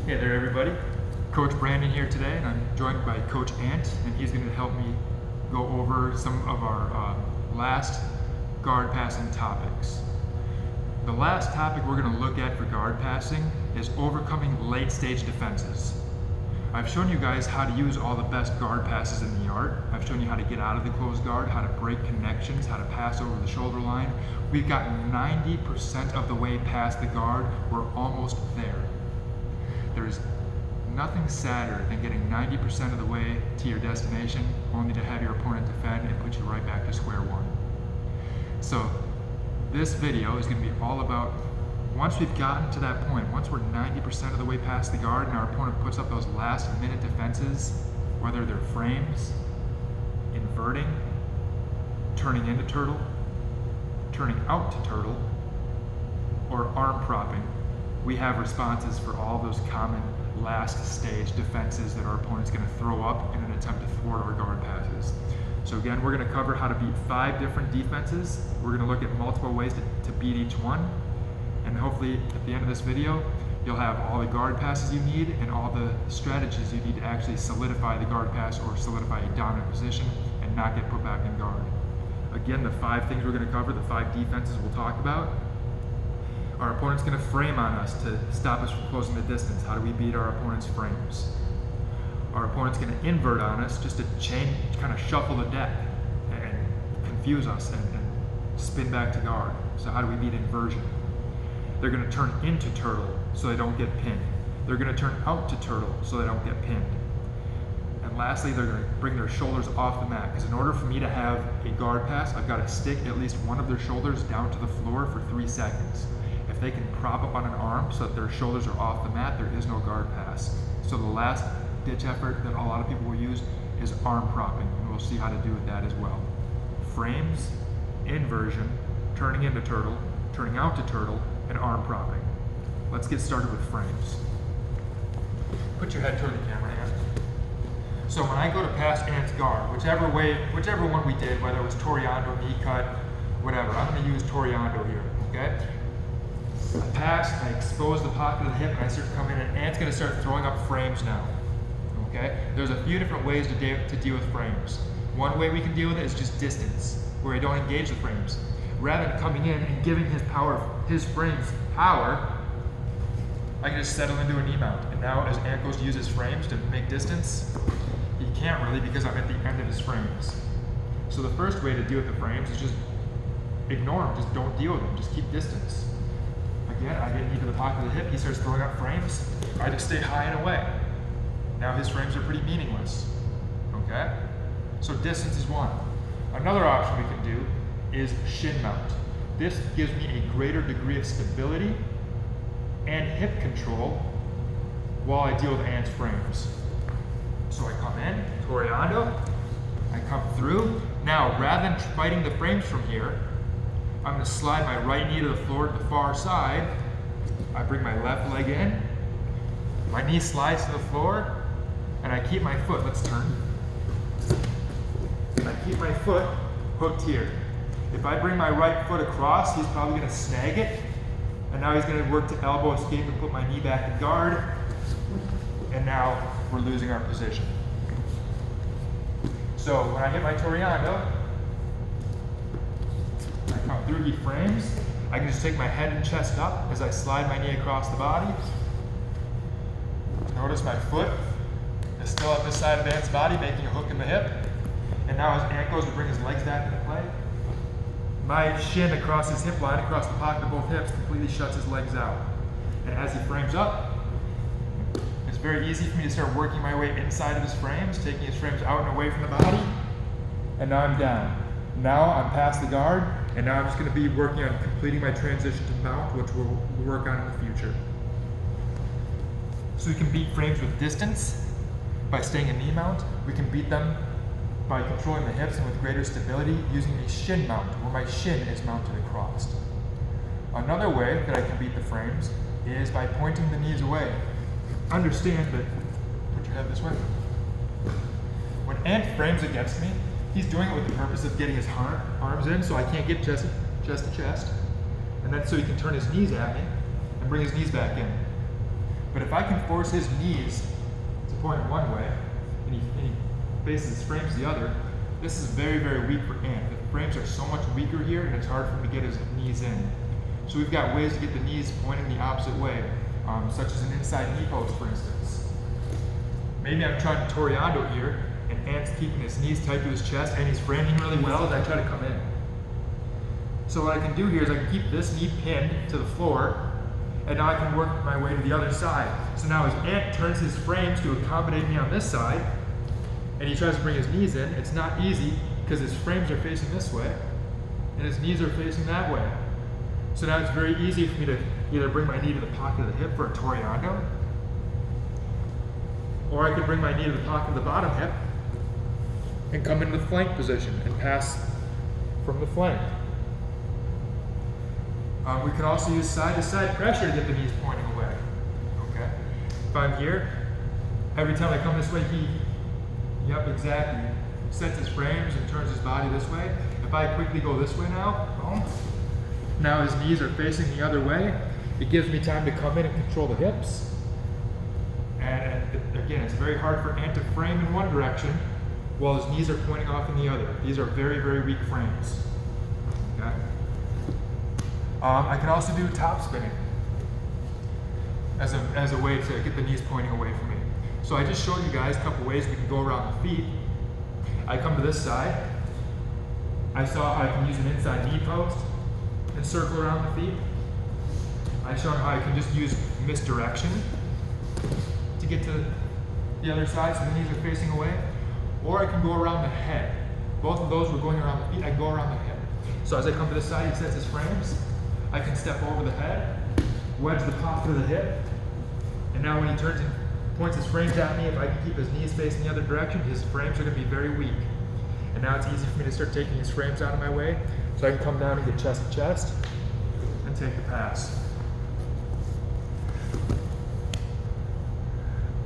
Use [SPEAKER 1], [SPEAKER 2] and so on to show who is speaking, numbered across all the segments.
[SPEAKER 1] Hey there everybody, Coach Brandon here today, and I'm joined by Coach Ant, and he's going to help me go over some of our last guard passing topics. The last topic we're going to look at for guard passing is overcoming late stage defenses. I've shown you guys how to use all the best guard passes in the art. I've shown you how to get out of the closed guard, how to break connections, how to pass over the shoulder line. We've gotten 90% of the way past the guard. We're almost there. There's nothing sadder than getting 90% of the way to your destination only to have your opponent defend and put you right back to square one. So this video is going to be all about once we've gotten to that point, once we're 90% of the way past the guard and our opponent puts up those last minute defenses, whether they're frames, inverting, turning into turtle, turning out to turtle, or arm propping, we have responses for all those common last stage defenses that our opponent's going to throw up in an attempt to thwart our guard passes. So again, we're going to cover how to beat 5 different defenses. We're going to look at multiple ways to beat each one. And hopefully at the end of this video, you'll have all the guard passes you need and all the strategies you need to actually solidify the guard pass or solidify a dominant position and not get put back in guard. Again, the 5 things we're going to cover, the 5 defenses we'll talk about. Our opponent's going to frame on us to stop us from closing the distance. How do we beat our opponent's frames? Our opponent's going to invert on us just to kind of shuffle the deck and confuse us and spin back to guard. So how do we beat inversion? They're going to turn into turtle so they don't get pinned. They're going to turn out to turtle so they don't get pinned. And lastly, they're going to bring their shoulders off the mat, because in order for me to have a guard pass, I've got to stick at least one of their shoulders down to the floor for 3 seconds. If they can prop up on an arm so that their shoulders are off the mat, there is no guard pass. So the last ditch effort that a lot of people will use is arm propping, and we'll see how to do with that as well. Frames, inversion, turning into turtle, turning out to turtle, and arm propping. Let's get started with frames. Put your head toward the camera, Ant. So when I go to pass Ant's guard, whichever one we did, whether it was Toreando, knee cut, whatever, I'm going to use Toreando here, okay? I pass, I expose the pocket of the hip, and I start to come in, and Ant's going to start throwing up frames now. Okay? There's a few different ways to deal with frames. One way we can deal with it is just distance, where I don't engage the frames. Rather than coming in and giving his frames power, I can just settle into a knee mount. And now as Ant goes to use his frames to make distance, he can't really because I'm at the end of his frames. So the first way to deal with the frames is just ignore them, just don't deal with them, just keep distance. Again, I get knee to the pocket of the hip, he starts throwing up frames, I just stay high and away. Now his frames are pretty meaningless, okay? So distance is one. Another option we can do is shin mount. This gives me a greater degree of stability and hip control while I deal with Ant's frames. So I come in, Toreando, I come through. Now, rather than fighting the frames from here, I'm going to slide my right knee to the floor to the far side. I bring my left leg in. My knee slides to the floor, and I keep my foot, let's turn. I keep my foot hooked here. If I bring my right foot across, he's probably going to snag it. And now he's going to work to elbow escape and put my knee back in guard. And now we're losing our position. So when I hit my Toreando, come through, he frames. I can just take my head and chest up as I slide my knee across the body. Notice my foot is still at this side of Ant's body, making a hook in the hip. And now as Ant goes to bring his legs back into play, my shin across his hip line, across the pocket of both hips, completely shuts his legs out. And as he frames up, it's very easy for me to start working my way inside of his frames, taking his frames out and away from the body. And now I'm down. Now I'm past the guard, and now I'm just going to be working on completing my transition to mount, which we'll work on in the future. So we can beat frames with distance by staying in knee mount. We can beat them by controlling the hips and with greater stability using a shin mount, where my shin is mounted across. Another way that I can beat the frames is by pointing the knees away. Understand that, put your head this way. When Ant frames against me, he's doing it with the purpose of getting his arms in so I can't get chest to chest. And then so he can turn his knees at me and bring his knees back in. But if I can force his knees to point one way, and he faces his frames the other, this is very, very weak for Ant. The frames are so much weaker here, and it's hard for him to get his knees in. So we've got ways to get the knees pointing the opposite way, such as an inside knee post, for instance. Maybe I'm trying to Toreando here, and Ant's keeping his knees tight to his chest, and he's framing really well as I try to come in. So what I can do here is I can keep this knee pinned to the floor, and now I can work my way to the other side. So now as Ant turns his frames to accommodate me on this side, and he tries to bring his knees in, it's not easy because his frames are facing this way, and his knees are facing that way. So now it's very easy for me to either bring my knee to the pocket of the hip for a Toreando, or I could bring my knee to the pocket of the bottom hip and come into the flank position and pass from the flank. We can also use side-to-side pressure to get the knees pointing away. Okay. If I'm here, every time I come this way, yep, exactly, sets his frames and turns his body this way. If I quickly go this way now, boom, now his knees are facing the other way. It gives me time to come in and control the hips. And again, it's very hard for Ant to frame in one direction while his knees are pointing off in the other. These are very, very weak frames. Okay. I can also do top spinning as a way to get the knees pointing away from me. So I just showed you guys a couple ways we can go around the feet. I come to this side. I saw I can use an inside knee post and circle around the feet. I showed how I can just use misdirection to get to the other side so the knees are facing away. Or I can go around the head. Both of those were going around the feet. I go around the head. So as I come to this side, he sets his frames. I can step over the head, wedge the pocket of the hip, and now when he turns and points his frames at me, if I can keep his knees facing the other direction, his frames are going to be very weak. And now it's easy for me to start taking his frames out of my way, so I can come down and get chest to chest and take the pass.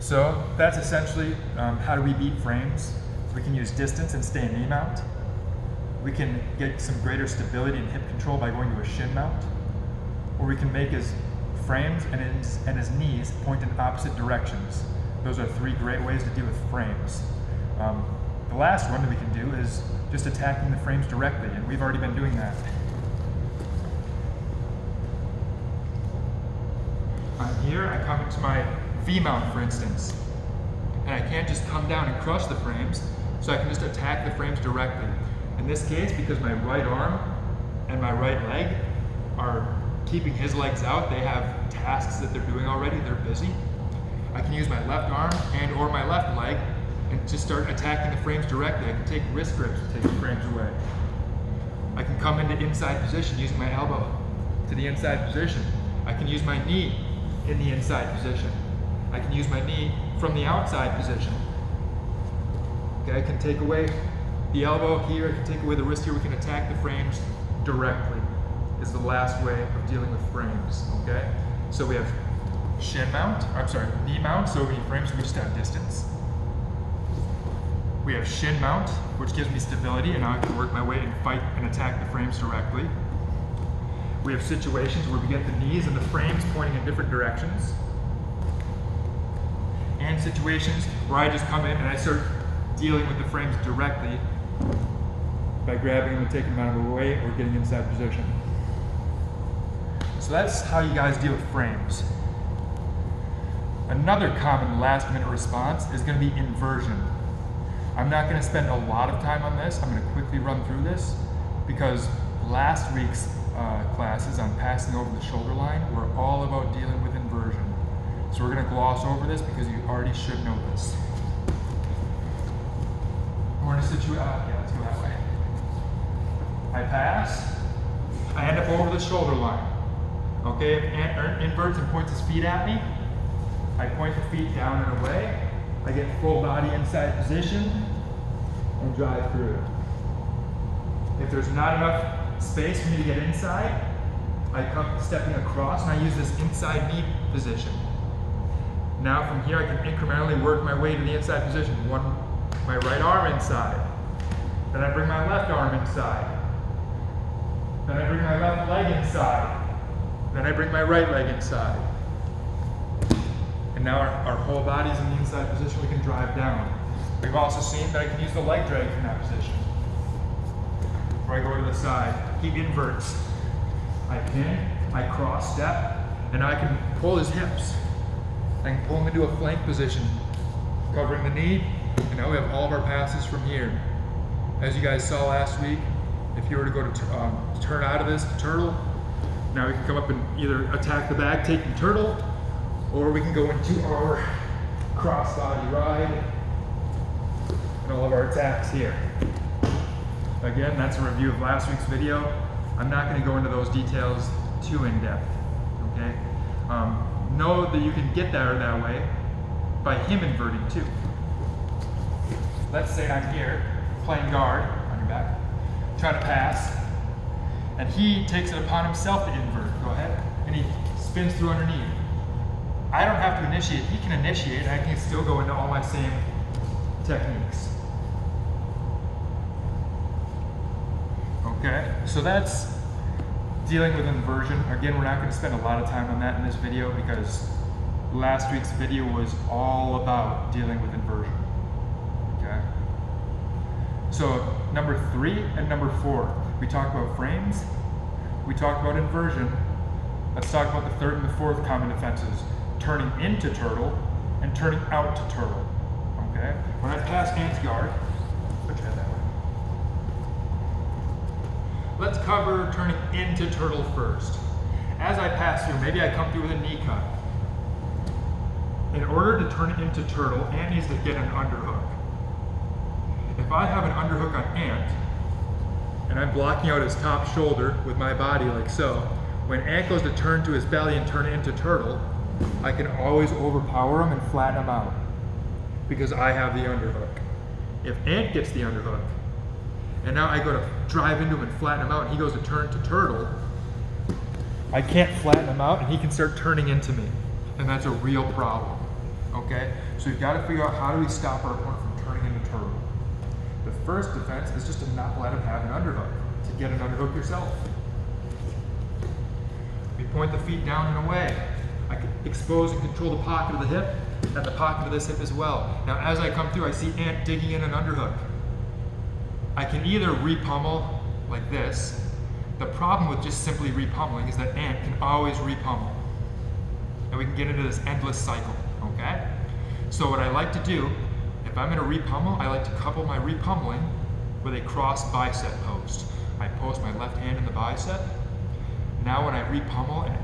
[SPEAKER 1] So that's essentially how do we beat frames. We can use distance and stay in knee mount. We can get some greater stability and hip control by going to a shin mount. Or we can make his frames and his knees point in opposite directions. Those are three great ways to deal with frames. The last one that we can do is just attacking the frames directly, and we've already been doing that. I'm here, I come into my V mount, for instance, and I can't just come down and crush the frames, so I can just attack the frames directly. In this case, because my right arm and my right leg are keeping his legs out, they have tasks that they're doing already, they're busy. I can use my left arm and or my left leg and just start attacking the frames directly. I can take wrist grips to take the frames away. I can come into inside position using my elbow to the inside position. I can use my knee in the inside position. I can use my knee from the outside position. Okay, I can take away the elbow here, I can take away the wrist here, we can attack the frames directly, is the last way of dealing with frames, okay? So we have knee mount, so many frames, we just have distance. We have shin mount, which gives me stability, and now I can work my way and fight and attack the frames directly. We have situations where we get the knees and the frames pointing in different directions. And situations where I just come in and I start dealing with the frames directly by grabbing them and taking them out of the way or getting inside position. So that's how you guys deal with frames. Another common last minute response is going to be inversion. I'm not going to spend a lot of time on this. I'm going to quickly run through this because last week's classes on passing over the shoulder line were all about dealing with inversion. So we're going to gloss over this because you already should know this. We're in a situation, yeah, let's go that way. I pass, I end up over the shoulder line. Okay, if Ant inverts and points his feet at me, I point the feet down and away. I get full body inside position and drive through. If there's not enough space for me to get inside, I come stepping across and I use this inside knee position. Now from here I can incrementally work my way to the inside position. My right arm inside. Then I bring my left arm inside. Then I bring my left leg inside. Then I bring my right leg inside. And now our whole body's in the inside position, we can drive down. We've also seen that I can use the leg drag from that position. Where I go to the side, he inverts. I pin, I cross step, and I can pull his hips. I can pull him into a flank position, covering the knee, and now we have all of our passes from here. As you guys saw last week, if you were to go to turn out of this to turtle, now we can come up and either attack the bag, taking turtle, or we can go into our cross body ride and all of our attacks here. Again, that's a review of last week's video. I'm not going to go into those details too in depth, okay? Know that you can get there that way by him inverting too. Let's say I'm here, playing guard on your back, trying to pass, and he takes it upon himself to invert. Go ahead, and he spins through underneath. I don't have to initiate, he can initiate, and I can still go into all my same techniques. Okay, so that's dealing with inversion. Again, we're not going to spend a lot of time on that in this video because last week's video was all about dealing with inversion. Okay. So number 3 and number 4, we talked about frames, we talked about inversion. Let's talk about the third and the fourth common defenses: turning into turtle and turning out to turtle. Okay. When I pass Ant's guard, put your head that way. Let's cover turning into turtle first. As I pass through, maybe I come through with a knee cut. In order to turn into turtle, Ant needs to get an underhook. If I have an underhook on Ant, and I'm blocking out his top shoulder with my body like so, when Ant goes to turn to his belly and turn into turtle, I can always overpower him and flatten him out because I have the underhook. If Ant gets the underhook, and now I go to drive into him and flatten him out, and he goes to turn to turtle, I can't flatten him out, and he can start turning into me, and that's a real problem, okay? So we've got to figure out how do we stop our opponent from turning into turtle. The first defense is just to not let him have an underhook, to get an underhook yourself. We point the feet down and away. I can expose and control the pocket of the hip, and the pocket of this hip as well. Now as I come through, I see Ant digging in an underhook. I can either re-pummel like this. The problem with just simply re-pummeling is that Ant can always re-pummel. And we can get into this endless cycle, okay? So what I like to do, if I'm gonna re-pummel, I like to couple my re-pummeling with a cross bicep post. I post my left hand in the bicep. Now when I re-pummel and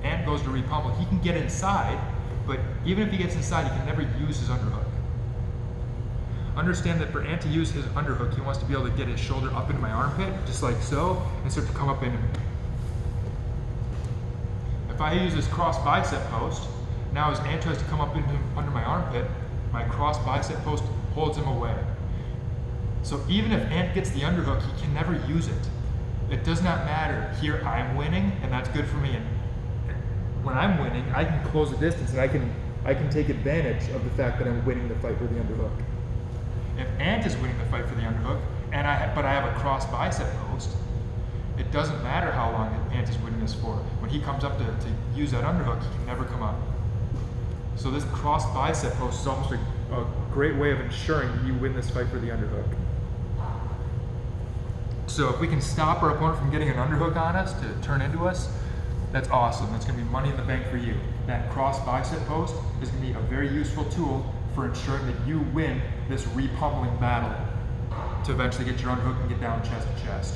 [SPEAKER 1] Ant goes to re-pummel, he can get inside, but even if he gets inside, he can never use his underhook. Understand that for Ant to use his underhook, he wants to be able to get his shoulder up into my armpit, just like so, and start to come up into me. If I use this cross bicep post, now as Ant tries to come up under my armpit, my cross bicep post holds him away. So even if Ant gets the underhook, he can never use it. It does not matter. Here I'm winning, and that's good for me. And when I'm winning, I can close the distance, and I can take advantage of the fact that I'm winning the fight for the underhook. If Ant is winning the fight for the underhook, but I have a cross bicep post, it doesn't matter how long Ant is winning this for. When he comes up to use that underhook, he can never come up. So this cross bicep post is almost a great way of ensuring that you win this fight for the underhook. So if we can stop our opponent from getting an underhook on us to turn into us, that's awesome. That's going to be money in the bank for you. That cross bicep post is going to be a very useful tool for ensuring that you win this re-pummeling battle to eventually get your underhook and get down chest to chest.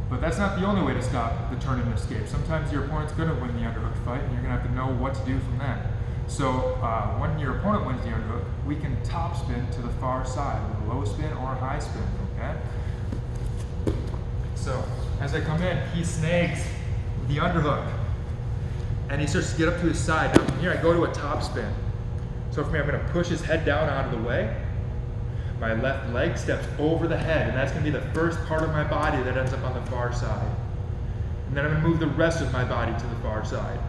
[SPEAKER 1] But that's not the only way to stop the turn and escape. Sometimes your opponent's going to win the underhook fight, and you're going to have to know what to do from that. So when your opponent wins the underhook, we can top spin to the far side with a low spin or a high spin, okay? So as I come in, he snags the underhook, and he starts to get up to his side. Now from here, I go to a top spin. So for me, I'm going to push his head down out of the way. My left leg steps over the head, and that's going to be the first part of my body that ends up on the far side. And then I'm going to move the rest of my body to the far side.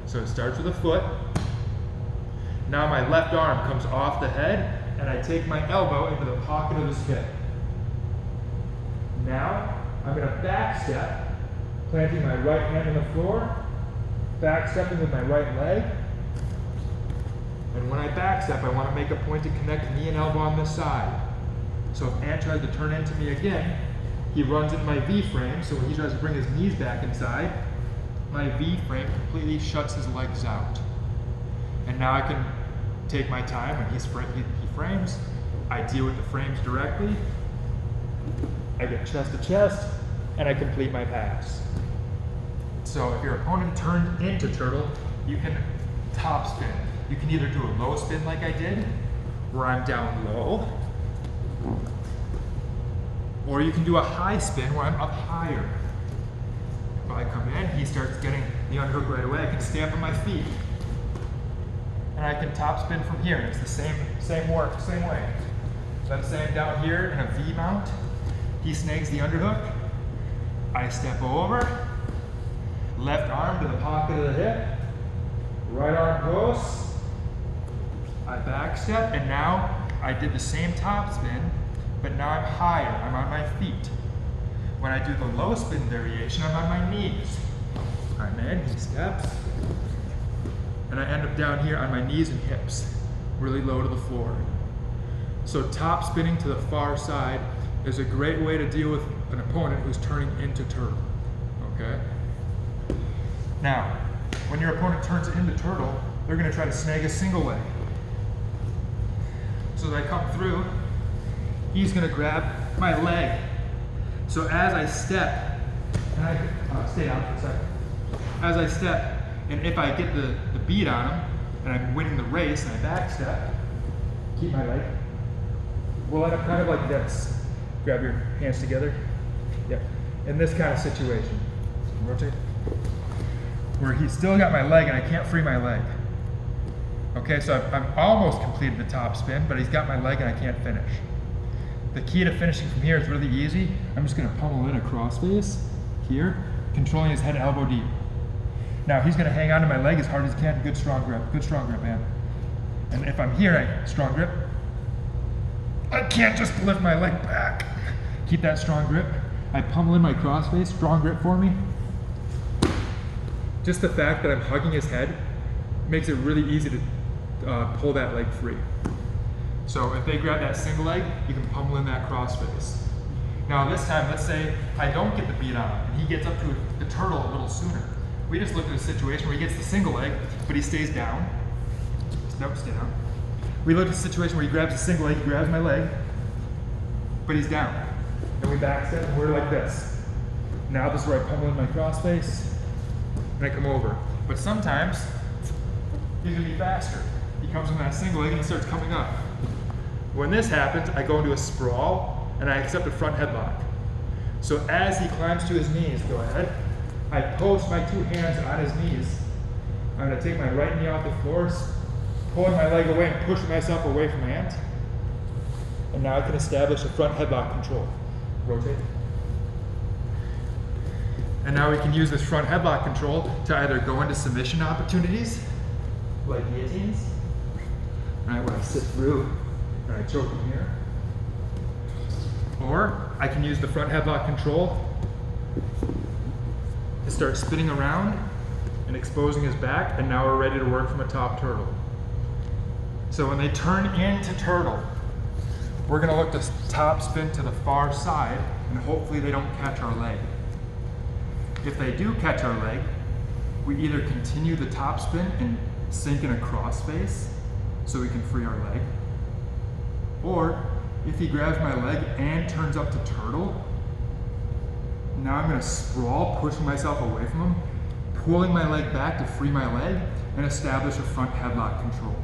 [SPEAKER 1] So it starts with a foot. Now my left arm comes off the head, and I take my elbow into the pocket of his hip. Now I'm going to back step, planting my right hand on the floor, back stepping with my right leg, And when I back step, I want to make a point to connect knee and elbow on this side. So if Ant tries to turn into me again, he runs into my V-frame, so when he tries to bring his knees back inside, my V-frame completely shuts his legs out. And now I can take my time when he frames, I deal with the frames directly, I get chest to chest, and I complete my pass. So if your opponent turned into turtle, you can top spin. You can either do a low spin like I did, where I'm down low, or you can do a high spin where I'm up higher. If I come in, he starts getting the underhook right away, I can stamp on my feet. And I can top spin from here. It's the same way. Let's say I'm down here in a V mount. He snags the underhook. I step over. Left arm to the pocket of the hip. Right arm posts. I back step, and now I did the same top spin, but now I'm higher. I'm on my feet. When I do the low spin variation, I'm on my knees. I'm in, he steps. And I end up down here on my knees and hips, really low to the floor. So top spinning to the far side is a great way to deal with an opponent who's turning into turtle, okay? Now, when your opponent turns into turtle, they're gonna try to snag a single leg. So as I come through, he's gonna grab my leg. So as I step, and I stay down for a second. As I step, and if I get the beat on him, and I'm winning the race, and I back step, keep my leg, we'll end up kind of like this. Grab your hands together. Yep. In this kind of situation. Rotate. Where he's still got my leg and I can't free my leg. Okay, so I've almost completed the top spin, but he's got my leg and I can't finish. The key to finishing from here is really easy. I'm just gonna pummel in a crossface here, controlling his head elbow deep. Now he's gonna hang on to my leg as hard as he can. Good strong grip, man. And if I'm here, strong grip, I can't just lift my leg back. Keep that strong grip. I pummel in my crossface, strong grip for me. Just the fact that I'm hugging his head makes it really easy to pull that leg free. So if they grab that single leg, you can pummel in that crossface. Now this time, let's say I don't get the beat on him and he gets up to the turtle a little sooner. We just looked at a situation where he gets the single leg, but he stays down. Nope, stay down. We looked at a situation where he grabs the single leg, he grabs my leg, but he's down. And we back step and we're like this. Now this is where I pummel in my crossface and I come over. But sometimes he's gonna be faster. He comes in that single leg and he starts coming up. When this happens, I go into a sprawl and I accept a front headlock. So as he climbs to his knees, go ahead, I post my two hands on his knees. I'm gonna take my right knee off the floor, pulling my leg away and pushing myself away from Ant. And now I can establish a front headlock control. Rotate. And now we can use this front headlock control to either go into submission opportunities, like guillotines, right, where I sit through and I choke him here. Or I can use the front headlock control to start spinning around and exposing his back, and now we're ready to work from a top turtle. So when they turn into turtle, we're gonna look to top spin to the far side, and hopefully they don't catch our leg. If they do catch our leg, we either continue the top spin and sink in a crossface so we can free our leg, or if he grabs my leg and turns up to turtle, now I'm gonna sprawl, pushing myself away from him, pulling my leg back to free my leg, and establish a front headlock control.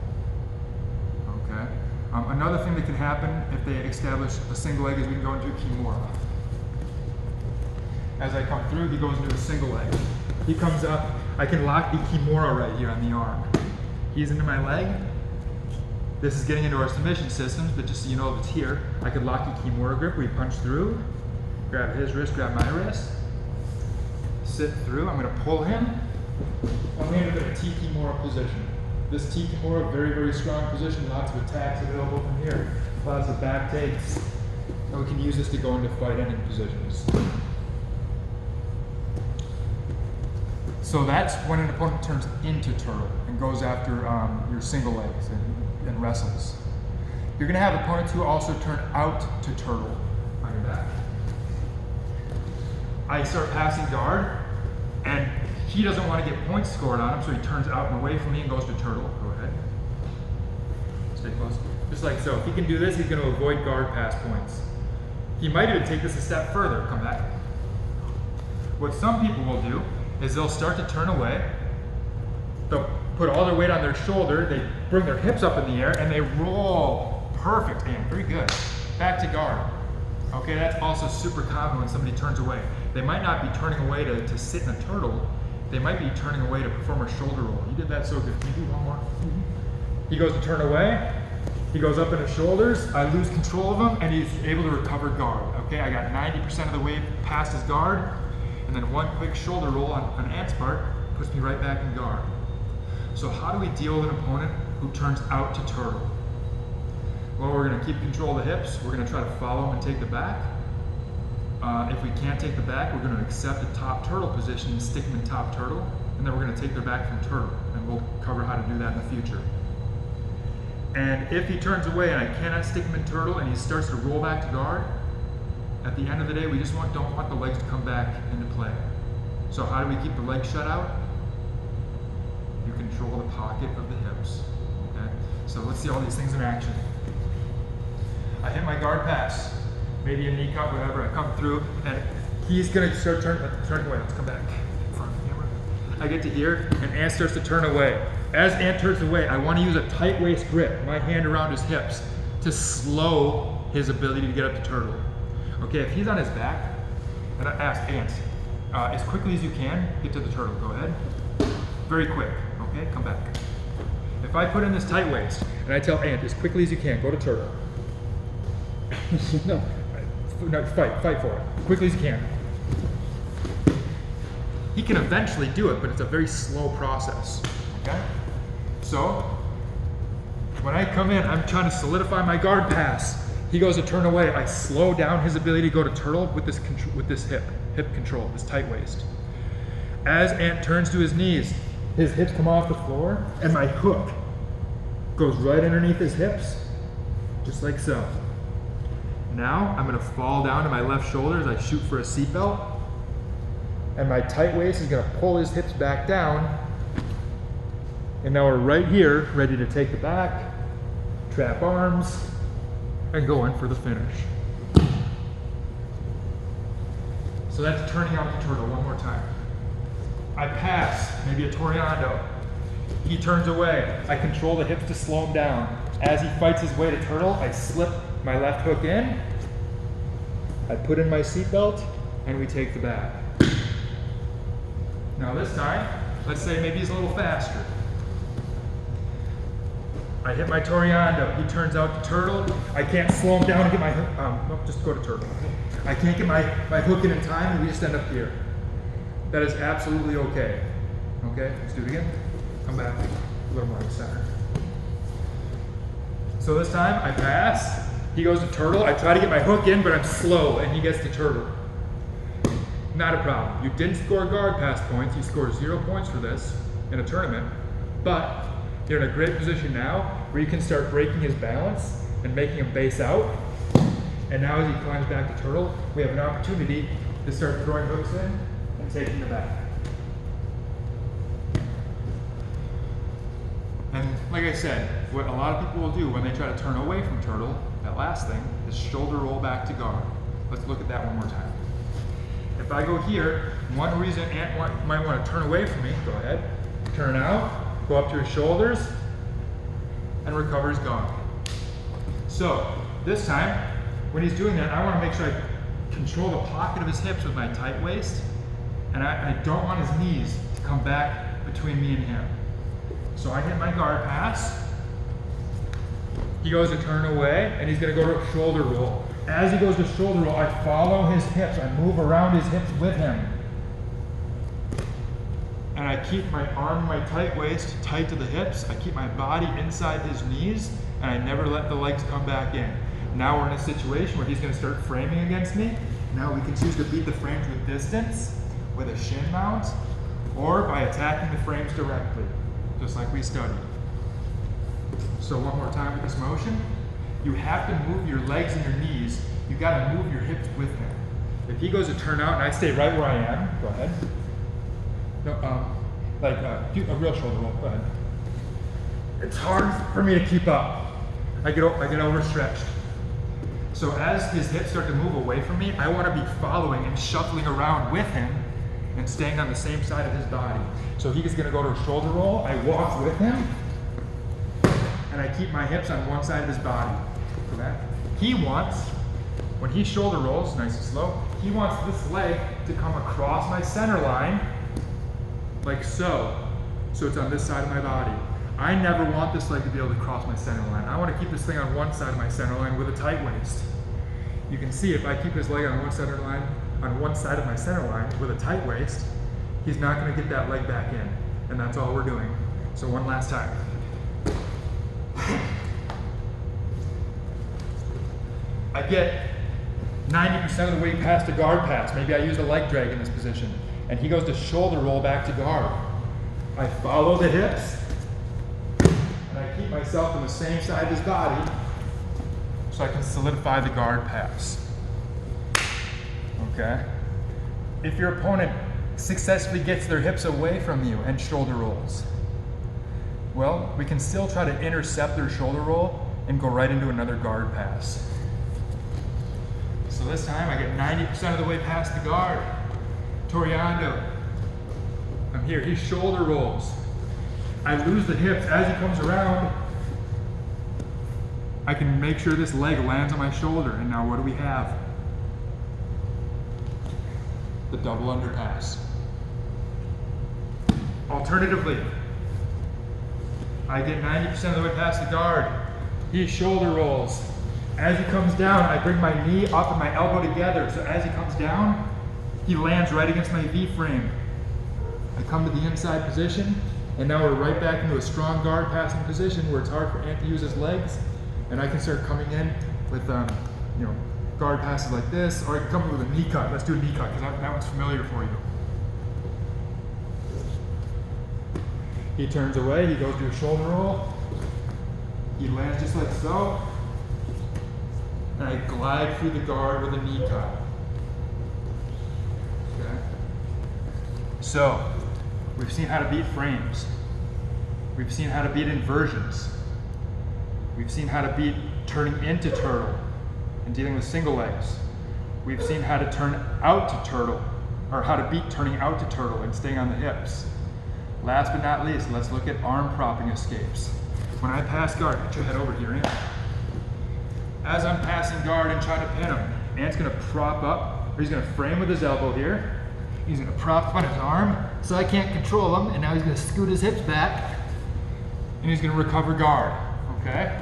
[SPEAKER 1] Okay? Another thing that can happen if they establish a single leg is we can go into a Kimura. As I come through, he goes into a single leg. He comes up, I can lock the Kimura right here on the arm. He's into my leg. This is getting into our submission systems, but just so you know if it's here, I could lock the Kimura grip where you punch through, grab his wrist, grab my wrist, sit through, I'm gonna pull him. I'm landed in a T Kimura position. This T Kimura, very, very strong position, lots of attacks available from here, lots of back takes. And we can use this to go into fight ending positions. So that's when an opponent turns into turtle and and goes after your single legs and wrestles. You're going to have opponents who also turn out to turtle on your back. I start passing guard, and he doesn't want to get points scored on him, so he turns out and away from me and goes to turtle. Go ahead. Stay close. Just like so. If he can do this, he's going to avoid guard pass points. He might even take this a step further. Come back. What some people will do is they'll start to turn away. They'll put all their weight on their shoulder. They bring their hips up in the air and they roll. Perfect, and very good. Back to guard. Okay, that's also super common when somebody turns away. They might not be turning away to sit in a turtle. They might be turning away to perform a shoulder roll. You did that so good. Can you do one more? He goes to turn away. He goes up in his shoulders. I lose control of him, and he's able to recover guard. Okay, I got 90% of the way past his guard, and then one quick shoulder roll on Ant's part puts me right back in guard. So how do we deal with an opponent who turns out to turtle? Well, we're going to keep control of the hips. We're going to try to follow him and take the back. If we can't take the back, we're going to accept a top turtle position and stick him in top turtle, and then we're going to take their back from turtle, and we'll cover how to do that in the future. And if he turns away and I cannot stick him in turtle and he starts to roll back to guard, at the end of the day, we just don't want the legs to come back into play. So how do we keep the legs shut out? You control the pocket of the hips. Okay? So let's see all these things in action. I hit my guard pass, maybe a knee cut, whatever. I come through, and he's going to start turning away. Let's come back in front of the camera. I get to here, and Ant starts to turn away. As Ant turns away, I want to use a tight waist grip, my hand around his hips, to slow his ability to get up to turtle. Okay, if he's on his back, and I ask Ant, as quickly as you can, get to the turtle. Go ahead. Very quick. Okay, come back. If I put in this tight waist, and I tell Ant, as quickly as you can, go to turtle. No, fight for it, as quickly as you can. He can eventually do it, but it's a very slow process, okay? So, when I come in, I'm trying to solidify my guard pass. He goes to turn away, I slow down his ability to go to turtle with this hip control, this tight waist. As Ant turns to his knees, his hips come off the floor, and my hook goes right underneath his hips, just like so. Now, I'm gonna fall down to my left shoulder as I shoot for a seatbelt, and my tight waist is gonna pull his hips back down, and now we're right here, ready to take the back, trap arms, and go in for the finish. So that's turning out the turtle one more time. I pass, maybe a Toreando. He turns away. I control the hips to slow him down. As he fights his way to turtle, I slip my left hook in, I put in my seatbelt, and we take the back. Now this time, let's say maybe he's a little faster. I hit my Toreando, he turns out to turtle. I can't slow him down and get my hook, no, just go to turtle. I can't get my hook in time, and we just end up here. That is absolutely okay. Okay, let's do it again. Come back, a little more to the center. So this time, I pass, he goes to turtle. I try to get my hook in, but I'm slow, and he gets to turtle. Not a problem. You didn't score guard pass points. You scored 0 points for this in a tournament, but you're in a great position now where you can start breaking his balance and making him base out. And now as he climbs back to turtle, we have an opportunity to start throwing hooks in and taking the back. And like I said, what a lot of people will do when they try to turn away from turtle, that last thing, is shoulder roll back to guard. Let's look at that one more time. If I go here, one reason Ant might want to turn away from me, go ahead, turn out, go up to his shoulders, and recover his guard. So, this time, when he's doing that, I want to make sure I control the pocket of his hips with my tight waist, and I don't want his knees to come back between me and him. So I hit my guard pass, he goes to turn away, and he's going to go to a shoulder roll. As he goes to shoulder roll, I follow his hips, I move around his hips with him. And I keep my arm, my tight waist tight to the hips, I keep my body inside his knees, and I never let the legs come back in. Now we're in a situation where he's going to start framing against me. Now we can choose to beat the frames with distance, with a shin mount, or by attacking the frames directly. just like we studied. So one more time with this motion. You have to move your legs and your knees. You gotta move your hips with him. If he goes to turn out and I stay right where I am, go ahead. No, do a real shoulder roll, go ahead. It's hard for me to keep up. I get overstretched. So as his hips start to move away from me, I wanna be following and shuffling around with him and staying on the same side of his body. So he's gonna go to a shoulder roll, I walk with him, and I keep my hips on one side of his body. For that. He wants, when he shoulder rolls, nice and slow, he wants this leg to come across my center line, like so. So it's on this side of my body. I never want this leg to be able to cross my center line. I want to keep this thing on one side of my center line with a tight waist. You can see if I keep his leg on one side of my center line with a tight waist, he's not going to get that leg back in. And that's all we're doing. So one last time. I get 90% of the way past a guard pass. Maybe I use a leg drag in this position. And he goes to shoulder roll back to guard. I follow the hips. I keep myself on the same side of his body so I can solidify the guard pass. Okay? If your opponent successfully gets their hips away from you and shoulder rolls, well, we can still try to intercept their shoulder roll and go right into another guard pass. So this time I get 90% of the way past the guard. Toreando. I'm here, he shoulder rolls. I lose the hips as he comes around. I can make sure this leg lands on my shoulder. And now what do we have? The double underpass. Alternatively, I get 90% of the way past the guard. He shoulder rolls. As he comes down, I bring my knee up and my elbow together. So as he comes down, he lands right against my V frame. I come to the inside position. And now we're right back into a strong guard passing position where it's hard for Ant to use his legs. And I can start coming in with guard passes like this, or I can come in with a knee cut. Let's do a knee cut, because that one's familiar for you. He turns away, he goes to a shoulder roll. He lands just like so. And I glide through the guard with a knee cut. Okay. So, we've seen how to beat frames. We've seen how to beat inversions. We've seen how to beat turning into turtle and dealing with single legs. We've seen how to turn out to turtle, or how to beat turning out to turtle and staying on the hips. Last but not least, let's look at arm propping escapes. When I pass guard, get your head over here, Ant. As I'm passing guard and trying to pin him, Ant's gonna prop up, or he's gonna frame with his elbow here. He's gonna prop on his arm, so I can't control him, and now he's gonna scoot his hips back, and he's gonna recover guard, okay?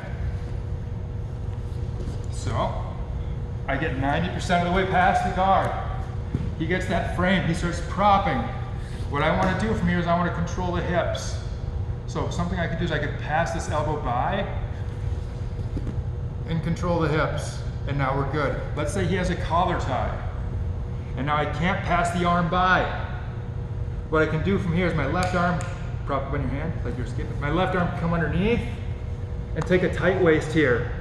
[SPEAKER 1] So, I get 90% of the way past the guard. He gets that frame, he starts propping. What I wanna do from here is I wanna control the hips. So something I could do is I could pass this elbow by and control the hips, and now we're good. Let's say he has a collar tie. And now I can't pass the arm by. What I can do from here is my left arm, prop up on your hand, like you're skipping. My left arm come underneath and take a tight waist here.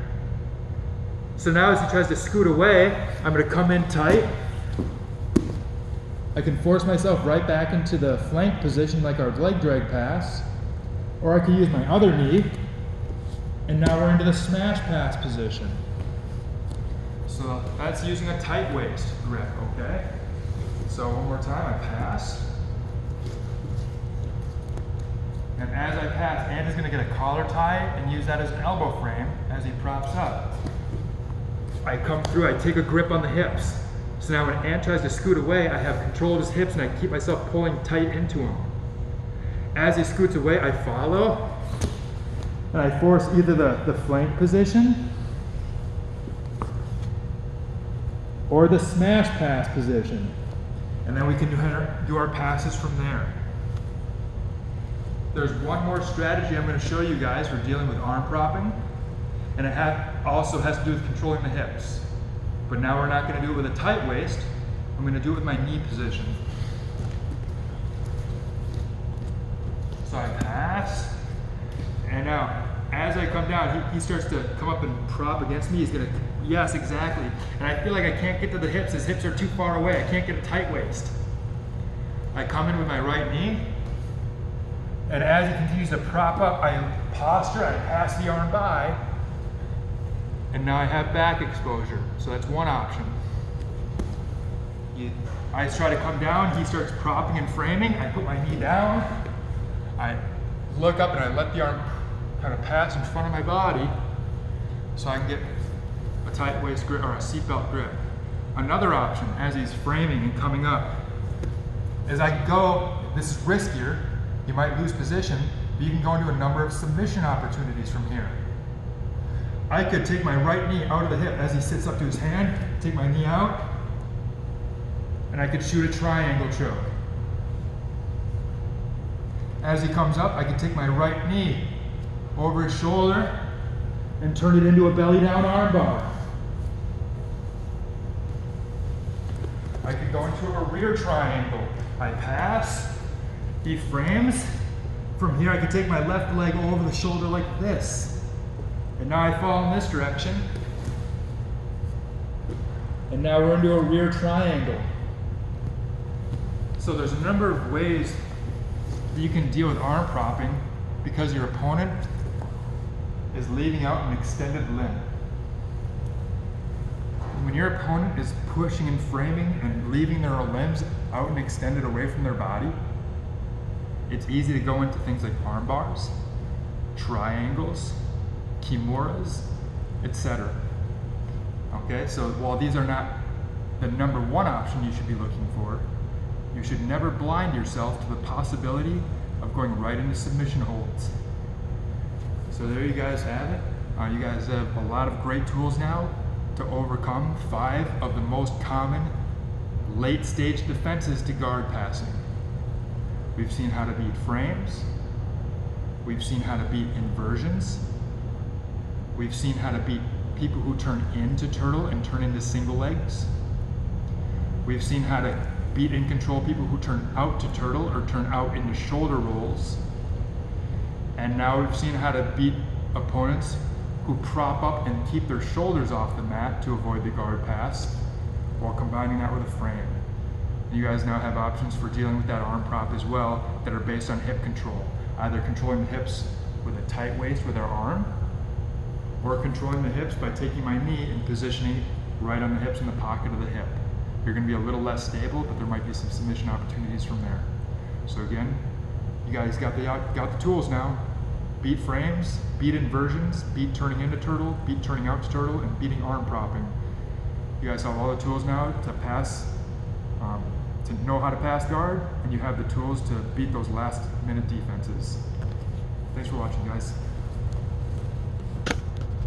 [SPEAKER 1] So now as he tries to scoot away, I'm gonna come in tight. I can force myself right back into the flank position like our leg drag pass, or I could use my other knee, and now we're into the smash pass position. So that's using a tight waist grip, okay? So one more time, I pass. And as I pass, Ant is gonna get a collar tie and use that as an elbow frame as he props up. I come through, I take a grip on the hips. So now when Ant tries to scoot away, I have control of his hips and I keep myself pulling tight into him. As he scoots away, I follow, and I force either the flank position or the smash pass position. And then we can do our passes from there. There's one more strategy I'm going to show you guys for dealing with arm propping, and it also has to do with controlling the hips. But now we're not going to do it with a tight waist, I'm going to do it with my knee position. So I pass, out, he starts to come up and prop against me. He's gonna, yes, exactly. And I feel like I can't get to the hips. His hips are too far away. I can't get a tight waist. I come in with my right knee, and as he continues to prop up, I posture, I pass the arm by, and now I have back exposure. So that's one option. I try to come down, he starts propping and framing, I put my knee down, I look up and I let the arm kind of pass in front of my body so I can get a tight waist grip or a seatbelt grip. Another option, as he's framing and coming up, is I can go, this is riskier, you might lose position, but you can go into a number of submission opportunities from here. I could take my right knee out of the hip as he sits up to his hand, take my knee out, and I could shoot a triangle choke. As he comes up, I can take my right knee over his shoulder and turn it into a belly down arm bar. I could go into a rear triangle. I pass, he frames. From here I could take my left leg over the shoulder like this. And now I fall in this direction. And now we're into a rear triangle. So there's a number of ways that you can deal with arm propping because your opponent is leaving out an extended limb. When your opponent is pushing and framing and leaving their limbs out and extended away from their body, it's easy to go into things like arm bars, triangles, kimuras, etc. Okay, so while these are not the number one option you should be looking for, you should never blind yourself to the possibility of going right into submission holds. So there you guys have it. You guys have a lot of great tools now to overcome 5 of the most common late stage defenses to guard passing. We've seen how to beat frames. We've seen how to beat inversions. We've seen how to beat people who turn into turtle and turn into single legs. We've seen how to beat and control people who turn out to turtle or turn out into shoulder rolls. And now we've seen how to beat opponents who prop up and keep their shoulders off the mat to avoid the guard pass while combining that with a frame. You guys now have options for dealing with that arm prop as well that are based on hip control, either controlling the hips with a tight waist with our arm, or controlling the hips by taking my knee and positioning right on the hips in the pocket of the hip. You're going to be a little less stable, but there might be some submission opportunities from there. So again, you guys got the tools now. Beat frames, beat inversions, beat turning into turtle, beat turning out to turtle, and beating arm propping. You guys have all the tools now to pass, to know how to pass guard, and you have the tools to beat those last minute defenses. Thanks for watching, guys.